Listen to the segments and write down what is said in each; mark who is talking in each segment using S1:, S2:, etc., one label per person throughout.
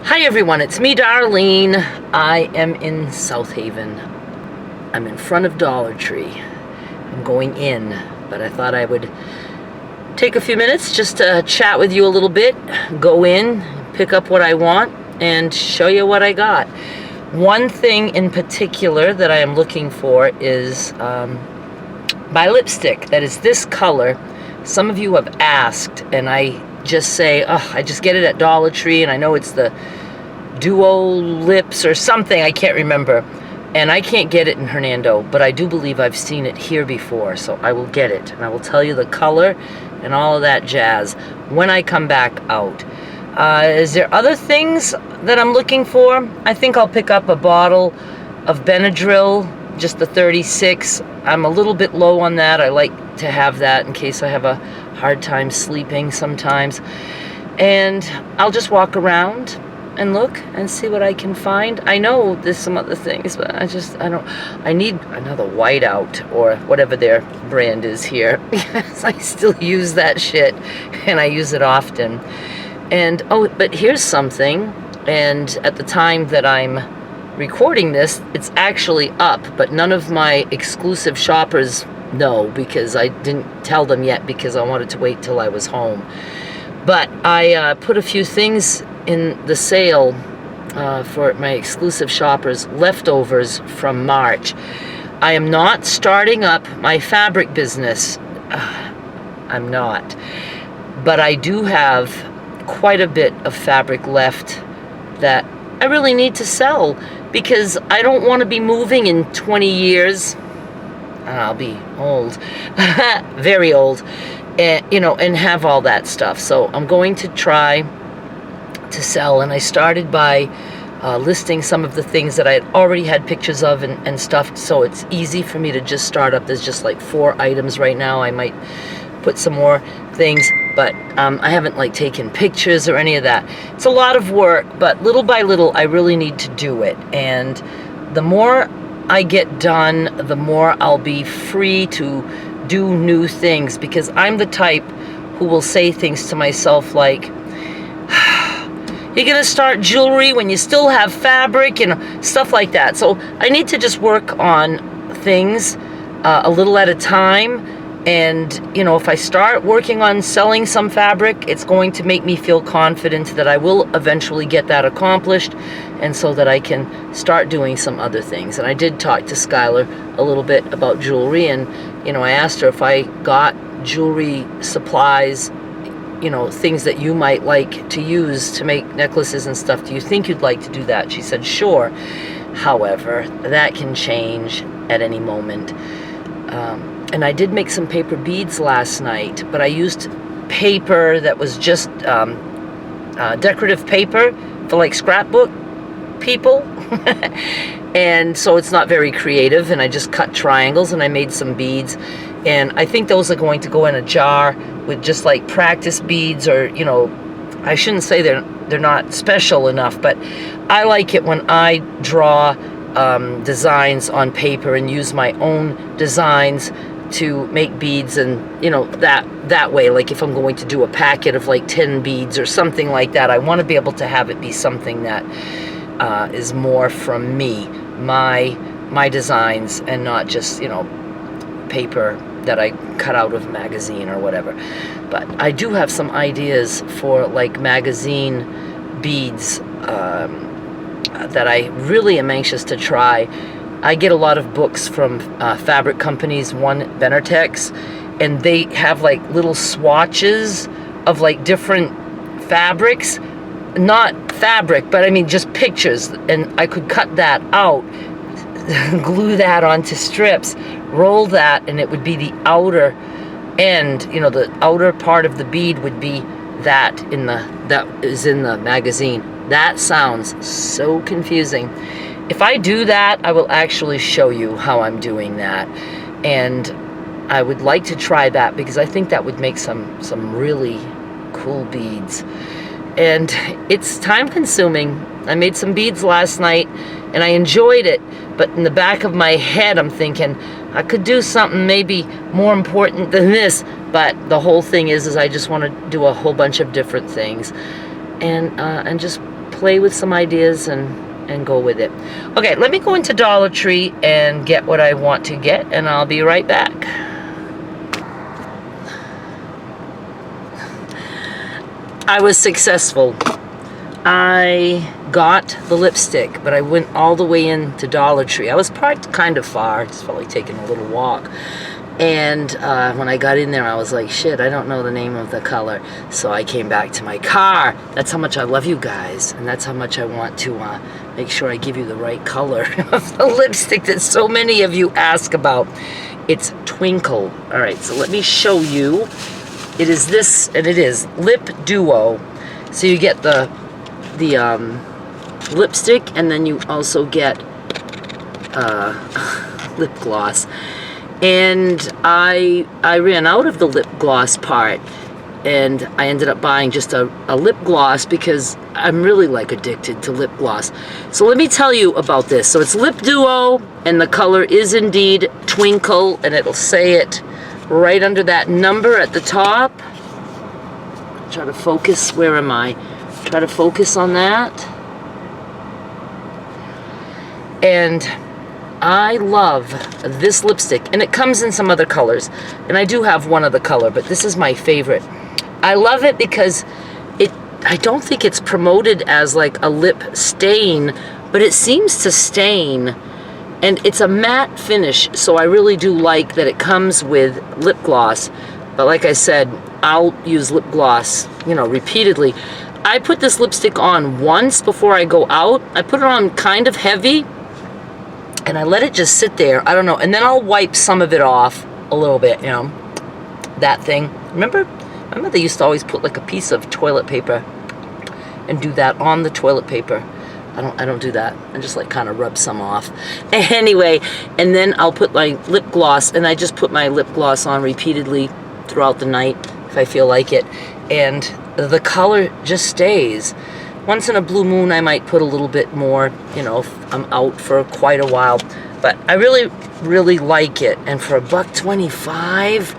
S1: Hi everyone, it's me, Darlene. I am in South Haven. I'm in front of Dollar Tree. I'm going in, but I thought I would take a few minutes just to chat with you a little bit, go in, pick up what I want, and show you what I got. One thing in particular that I am looking for is my lipstick that is this color. Some of you have asked, and I just say, oh, I just get it at Dollar Tree, and I know it's the Duo Lips or something, I can't remember. And I can't get it in Hernando, but I do believe I've seen it here before, so I will get it. And I will tell you the color and all of that jazz when I come back out. Is there other things that I'm looking for? I think I'll pick up a bottle of Benadryl, just the 36. I'm a little bit low on that. I like to have that in case I have a hard time sleeping sometimes. And I'll just walk around and look and see what I can find. I know there's some other things, but I need another whiteout or whatever their brand is here, because I still use that shit and I use it often. And oh, but here's something, and at the time that I'm recording this, it's actually up, but none of my exclusive shoppers know, because I didn't tell them yet because I wanted to wait till I was home. But I put a few things in the sale for my exclusive shoppers, leftovers from March. I am not starting up my fabric business. I'm not. But I do have quite a bit of fabric left that I really need to sell, because I don't want to be moving in 20 years. I'll be old, very old, and have all that stuff. So I'm going to try to sell, and I started by listing some of the things that I had already had pictures of and stuff, so it's easy for me to just start up. There's just like 4 items right now. I might put some more things, but I haven't like taken pictures or any of that. It's a lot of work, but little by little I really need to do it, and the more I get done, the more I'll be free to do new things, because I'm the type who will say things to myself like, you're gonna start jewelry when you still have fabric and stuff like that. So I need to just work on things a little at a time. And, if I start working on selling some fabric, it's going to make me feel confident that I will eventually get that accomplished, and so that I can start doing some other things. And I did talk to Skylar a little bit about jewelry, and, I asked her if I got jewelry supplies, things that you might like to use to make necklaces and stuff. Do you think you'd like to do that? She said, sure. However, that can change at any moment. And I did make some paper beads last night, but I used paper that was just decorative paper for like scrapbook people. And so it's not very creative, and I just cut triangles and I made some beads. And I think those are going to go in a jar with just like practice beads, or, I shouldn't say they're not special enough, but I like it when I draw designs on paper and use my own designs to make beads, and that way, like if I'm going to do a packet of like 10 beads or something like that, I want to be able to have it be something that is more from me, my designs, and not just paper that I cut out of a magazine or whatever. But I do have some ideas for like magazine beads that I really am anxious to try. I get a lot of books from fabric companies, one Benartex, and they have like little swatches of like different fabrics. Not fabric, but I mean just pictures, and I could cut that out, glue that onto strips, roll that, and it would be the outer end, the outer part of the bead would be that is in the magazine. That sounds so confusing. If I do that, I will actually show you how I'm doing that. And I would like to try that, because I think that would make some really cool beads. And it's time consuming. I made some beads last night and I enjoyed it, but in the back of my head I'm thinking I could do something maybe more important than this. But the whole thing is I just want to do a whole bunch of different things. and just play with some ideas and go with it. Okay, let me go into Dollar Tree and get what I want to get, and I'll be right back. I was successful. I got the lipstick, but I went all the way into Dollar Tree. I was parked kind of far. Just felt like taking a little walk. And when I got in there, I was like, shit, I don't know the name of the color. So I came back to my car. That's how much I love you guys. And that's how much I want to make sure I give you the right color of the lipstick that so many of you ask about. It's Twinkle. All right, so let me show you. It is this, and it is Lip Duo. So you get the lipstick, and then you also get lip gloss. And I ran out of the lip gloss part, and I ended up buying just a lip gloss because I'm really like addicted to lip gloss. So let me tell you about this. So it's Lip Duo, and the color is indeed Twinkle, and it'll say it right under that number at the top. Try to focus. Where am I? Try to focus on that. And I love this lipstick, and it comes in some other colors, and I do have one other color, but this is my favorite. I love it because I don't think it's promoted as like a lip stain, but it seems to stain, and it's a matte finish, so I really do like that it comes with lip gloss. But like I said, I'll use lip gloss, you know, repeatedly. I put this lipstick on once before I go out. I put it on kind of heavy, and I let it just sit there. I don't know. And then I'll wipe some of it off a little bit, you know, that thing. Remember they used to always put like a piece of toilet paper and do that on the toilet paper. I don't do that. I just like kind of rub some off. Anyway, and then I'll put my lip gloss, and I just put my lip gloss on repeatedly throughout the night if I feel like it. And the color just stays. Once in a blue moon, I might put a little bit more, you know, if I'm out for quite a while. But I really, really like it. And for $1.25,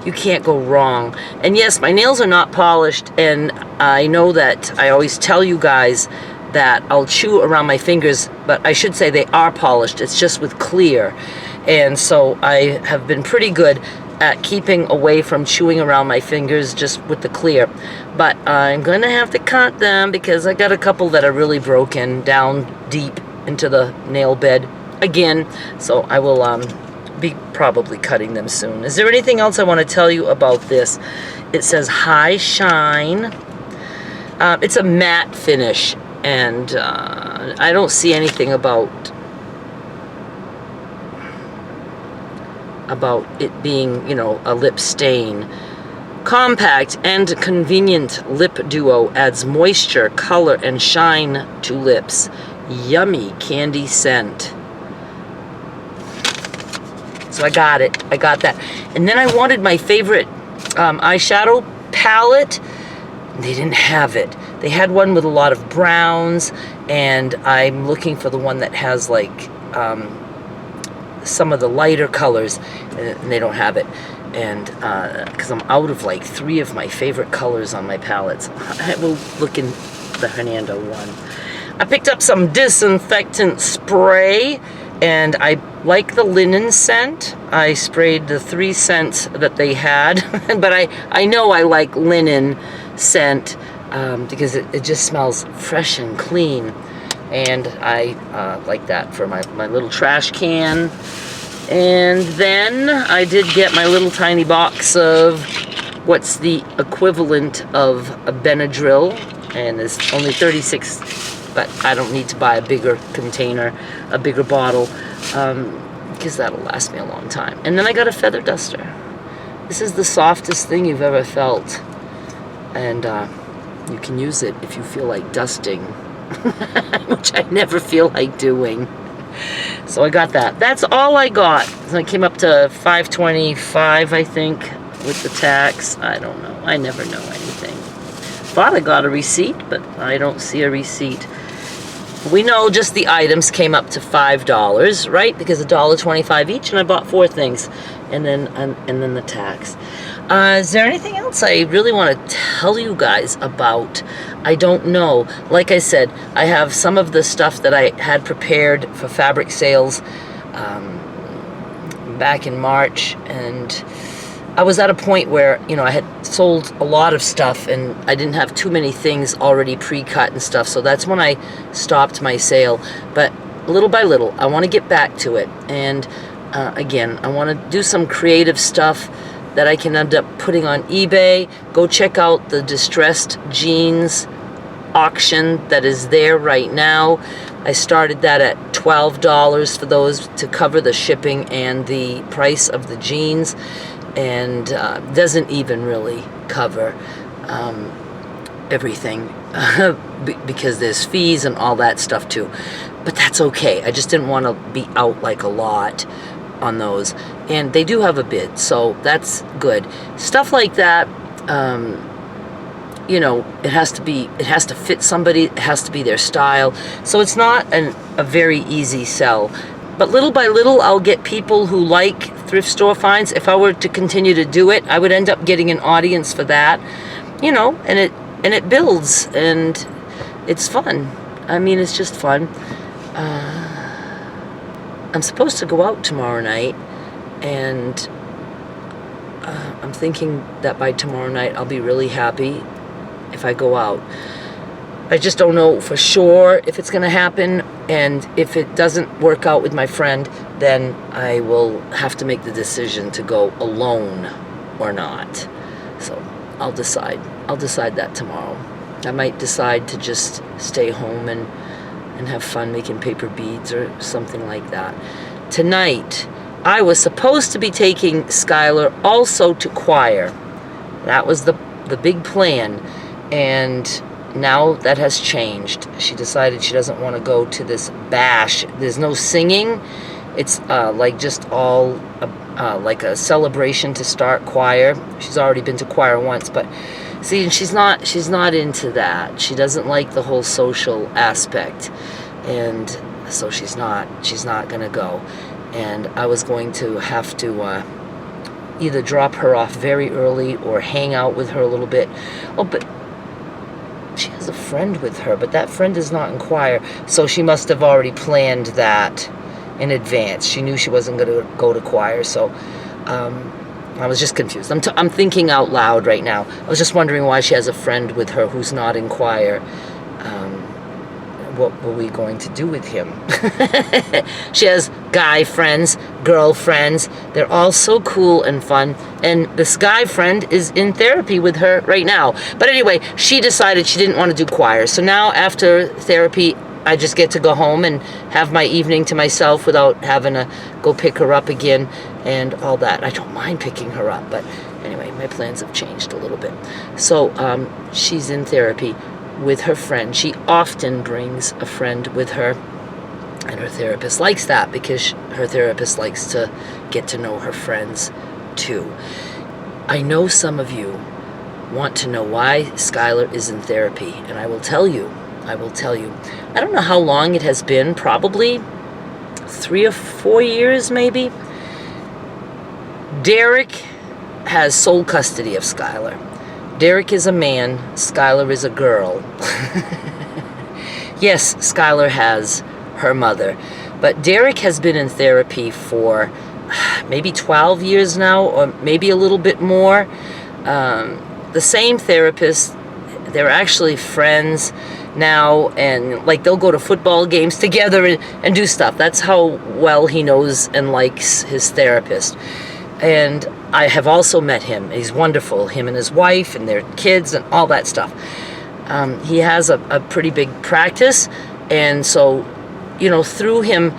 S1: you can't go wrong. And yes, my nails are not polished. And I know that I always tell you guys that I'll chew around my fingers. But I should say they are polished. It's just with clear. And so I have been pretty good at keeping away from chewing around my fingers just with the clear. But I'm going to have to cut them because I got a couple that are really broken down deep into the nail bed again. So I will be probably cutting them soon. Is there anything else I want to tell you about this? It says High Shine. It's a matte finish, and I don't see anything about it being, you know, a lip stain. Compact and convenient lip duo adds moisture, color, and shine to lips. Yummy candy scent. So I got it. I got that. And then I wanted my favorite eyeshadow palette. They didn't have it. They had one with a lot of browns, and I'm looking for the one that has like some of the lighter colors, and they don't have it. And because I'm out of like 3 of my favorite colors on my palettes. I will look in the Hernando one. I picked up some disinfectant spray, and I like the linen scent. I sprayed the 3 scents that they had, but I know I like linen scent because it just smells fresh and clean, and I like that for my little trash can. And then I did get my little tiny box of what's the equivalent of a Benadryl, and it's only 36, but I don't need to buy a bigger container, a bigger bottle, because that'll last me a long time. And then I got a feather duster. This is the softest thing you've ever felt, and you can use it if you feel like dusting, which I never feel like doing. So I got that. That's all I got. So I came up to $5.25, I think, with the tax. I don't know. I never know anything. Thought I got a receipt, but I don't see a receipt. We know just the items came up to $5, right? Because $1.25 each, and I bought 4 things, and then the tax. Is there anything else I really want to tell you guys about? I don't know. Like I said, I have some of the stuff that I had prepared for fabric sales back in March, and I was at a point where, I had sold a lot of stuff and I didn't have too many things already pre-cut and stuff, so that's when I stopped my sale. But little by little, I want to get back to it, and again, I want to do some creative stuff that I can end up putting on eBay. Go check out the distressed jeans auction that is there right now. I started that at $12 for those to cover the shipping and the price of the jeans, and doesn't even really cover everything because there's fees and all that stuff too. But that's okay. I just didn't want to be out like a lot on those, and they do have a bid, so that's good. Stuff like that, it has to fit somebody, it has to be their style, so it's not a very easy sell. But little by little, I'll get people who like thrift store finds. If I were to continue to do it, I would end up getting an audience for that, and it builds, and it's fun. I mean, it's just fun. I'm supposed to go out tomorrow night, and I'm thinking that by tomorrow night I'll be really happy if I go out. I just don't know for sure if it's going to happen, and if it doesn't work out with my friend, then I will have to make the decision to go alone or not. So I'll decide that tomorrow. I might decide to just stay home and have fun making paper beads or something like that. Tonight, I was supposed to be taking Skylar also to choir. That was the big plan, and now that has changed. She decided she doesn't want to go to this bash. There's no singing. It's like just all like a celebration to start choir. She's already been to choir once, but see, she's not into that. She doesn't like the whole social aspect, and so she's not gonna go. And I was going to have to either drop her off very early or hang out with her a little bit. Oh, but she has a friend with her, but that friend is not in choir, so she must have already planned that in advance. She knew she wasn't going to go to choir, so I was just confused. I'm thinking out loud right now. I was just wondering why she has a friend with her who's not in choir. What were we going to do with him? She has guy friends, girl friends. They're all so cool and fun. And this guy friend is in therapy with her right now. But anyway, she decided she didn't want to do choir. So now after therapy, I just get to go home and have my evening to myself without having to go pick her up again and all that. I don't mind picking her up, but anyway, my plans have changed a little bit. So she's in therapy with her friend. She often brings a friend with her, and her therapist likes that because her therapist likes to get to know her friends too. I know some of you want to know why Skylar is in therapy, and I will tell you. I don't know how long it has been, probably 3 or 4 years maybe. Derek has sole custody of Skylar. Derek is a man, Skylar is a girl. Yes, Skylar has her mother, but Derek has been in therapy for maybe 12 years now, or maybe a little bit more. The same therapist. They're actually friends now, and like they'll go to football games together and do stuff. That's how well he knows and likes his therapist. And I have also met him. He's wonderful, him and his wife and their kids and all that stuff. He has a pretty big practice, and so, through him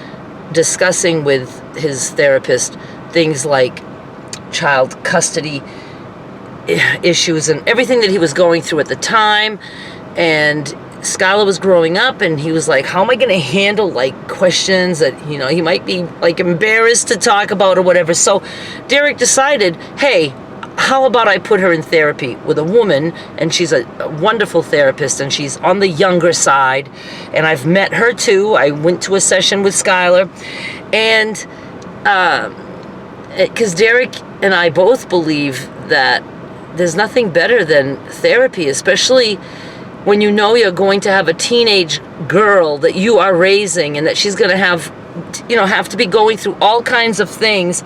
S1: discussing with his therapist things like child custody issues and everything that he was going through at the time, and Skylar was growing up, and he was like, how am I going to handle like questions that he might be like embarrassed to talk about or whatever. So Derek decided, hey, how about I put her in therapy with a woman, and she's a wonderful therapist, and she's on the younger side, and I've met her too. I went to a session with Skylar, and because Derek and I both believe that there's nothing better than therapy, especially when you know you're going to have a teenage girl that you are raising and that she's going to have to be going through all kinds of things,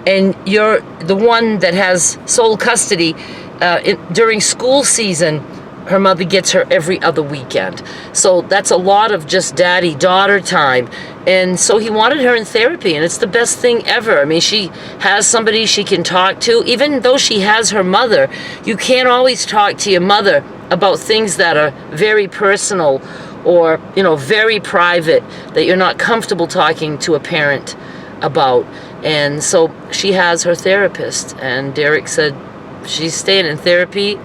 S1: and you're the one that has sole custody. During school season, her mother gets her every other weekend. So that's a lot of just daddy-daughter time. And so he wanted her in therapy, and it's the best thing ever. I mean, she has somebody she can talk to. Even though she has her mother, you can't always talk to your mother about things that are very personal or, very private, that you're not comfortable talking to a parent about. And so she has her therapist, and Derek said she's staying in therapy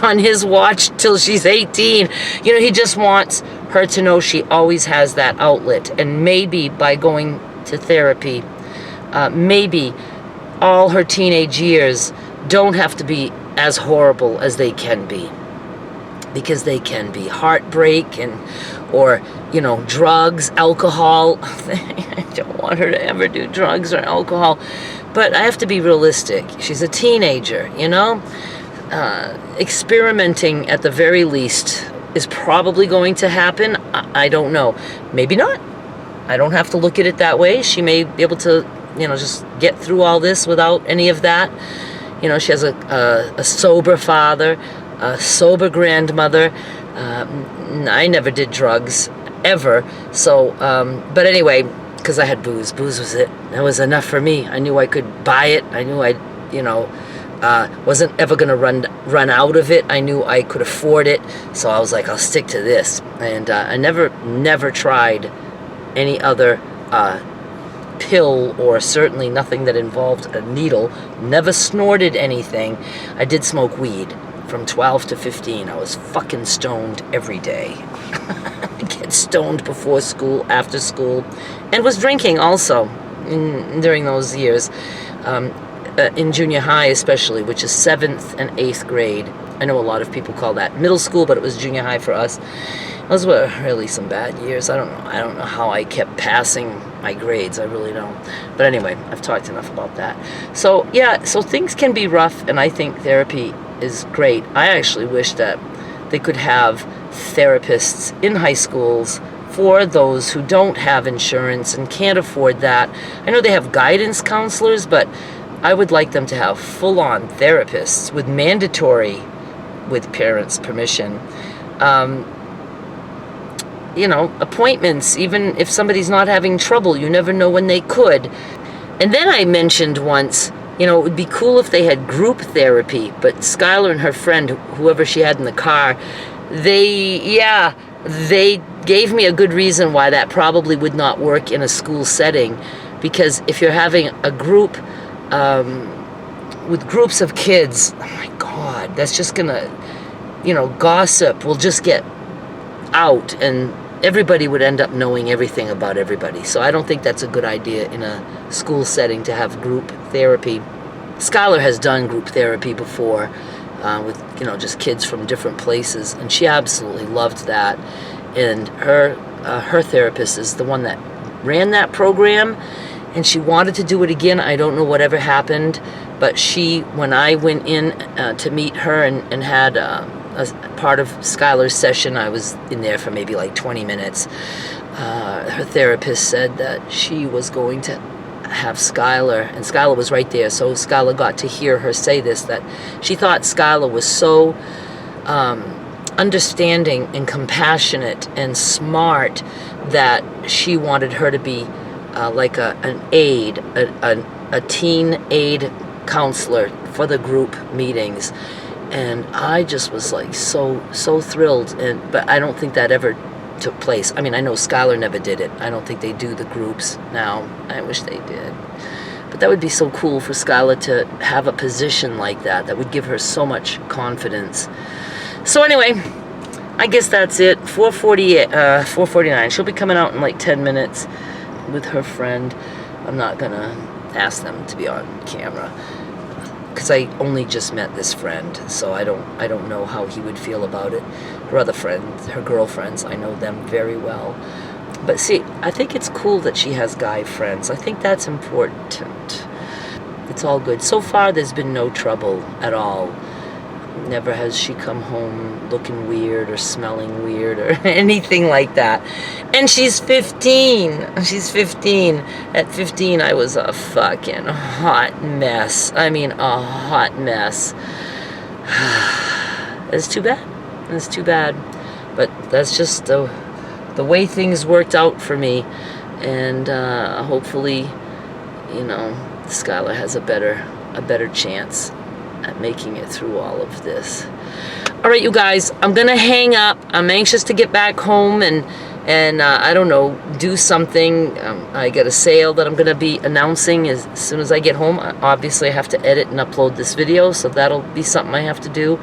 S1: on his watch till she's 18. He just wants her to know she always has that outlet, and maybe by going to therapy, maybe all her teenage years don't have to be as horrible as they can be. Because they can be heartbreak or drugs, alcohol. I don't want her to ever do drugs or alcohol, but I have to be realistic. She's a teenager, experimenting at the very least is probably going to happen. I don't know. Maybe not. I don't have to look at it that way. She may be able to, just get through all this without any of that. She has a sober father, a sober grandmother. I never did drugs, ever. So, but anyway, because I had booze. Booze was it. That was enough for me. I knew I could buy it. I knew I, wasn't ever going to run out of it. I knew I could afford it. So I was like, I'll stick to this. And I never tried any other pill, or certainly nothing that involved a needle. Never snorted anything. I did smoke weed. From 12 to 15, I was fucking stoned every day. I get stoned before school, after school, and was drinking also during those years. In junior high especially, which is 7th and 8th grade. I know a lot of people call that middle school, but it was junior high for us. Those were really some bad years. I don't know how I kept passing my grades. I really don't. But anyway, I've talked enough about that. So yeah, so things can be rough, and I think therapy is great. I actually wish that they could have therapists in high schools for those who don't have insurance and can't afford that. I know they have guidance counselors, but I would like them to have full-on therapists with mandatory, with parents' permission, appointments. Even if somebody's not having trouble, you never know when they could. And then I mentioned once, it would be cool if they had group therapy, but Skylar and her friend, whoever she had in the car, they gave me a good reason why that probably would not work in a school setting. Because if you're having a group with groups of kids, oh my God, that's just gonna, gossip will just get out, and everybody would end up knowing everything about everybody. So I don't think that's a good idea in a school setting to have group therapy. Skylar has done group therapy before with, just kids from different places, and she absolutely loved that. And her therapist is the one that ran that program, and she wanted to do it again. I don't know whatever happened, but when I went in to meet her and had a part of Skylar's session, I was in there for maybe like 20 minutes. Her therapist said that she was going to have Skylar, and Skylar was right there, so Skylar got to hear her say this, that she thought Skylar was so understanding and compassionate and smart that she wanted her to be like an aide, a teen aid counselor for the group meetings. And I just was like so thrilled, but I don't think that ever took place. I mean, I know Skylar never did it. I don't think they do the groups now. I wish they did. But that would be so cool for Skylar to have a position like that. That would give her so much confidence. So anyway, I guess that's it. 4:49. She'll be coming out in like 10 minutes with her friend. I'm not gonna ask them to be on camera, because I only just met this friend, so I don't know how he would feel about it. Her other friends, her girlfriends, I know them very well. But see, I think it's cool that she has guy friends. I think that's important. it's all good. So far, there's been no trouble at all. Never has she come home looking weird or smelling weird or anything like that. And she's 15. She's 15. At 15, I was a fucking hot mess. I mean, a hot mess. It's too bad. It's too bad. But that's just the way things worked out for me. And hopefully, you know, Skylar has a better chance at making it through all of this. All right, you guys, I'm gonna hang up. I'm anxious to get back home and I don't know, do something. I got a sale that I'm gonna be announcing as soon as I get home. Obviously, I have to edit and upload this video, so that'll be something I have to do,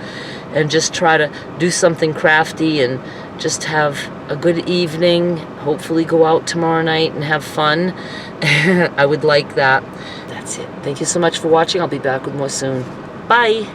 S1: and just try to do something crafty and just have a good evening. Hopefully, go out tomorrow night and have fun. I would like that. That's it. Thank you so much for watching. I'll be back with more soon. Bye.